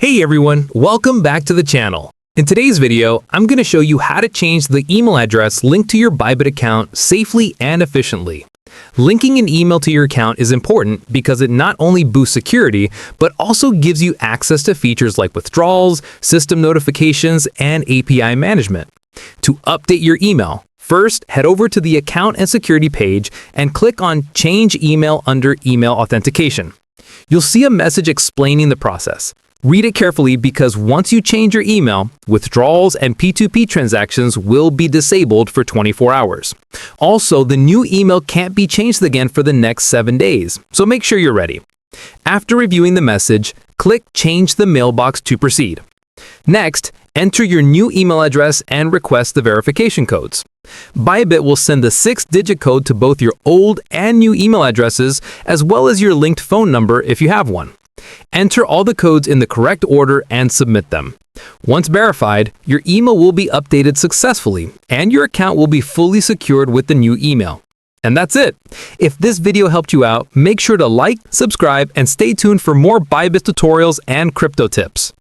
Hey everyone, welcome back to the channel. In today's video, I'm going to show you how to change the email address linked to your Bybit account safely and efficiently. Linking an email to your account is important because it not only boosts security, but also gives you access to features like withdrawals, system notifications, and API management. To update your email, first head over to the Account and Security page and click on Change Email under Email Authentication. You'll see a message explaining the process. Read it carefully because once you change your email, withdrawals and P2P transactions will be disabled for 24 hours. Also, the new email can't be changed again for the next 7 days, so make sure you're ready. After reviewing the message, click Change the Mailbox to proceed. Next, enter your new email address and request the verification codes. Bybit will send the 6-digit code to both your old and new email addresses, as well as your linked phone number if you have one. Enter all the codes in the correct order and submit them. Once verified, your email will be updated successfully, and your account will be fully secured with the new email. And that's it. If this video helped you out, make sure to like, subscribe, and stay tuned for more Bybit tutorials and crypto tips.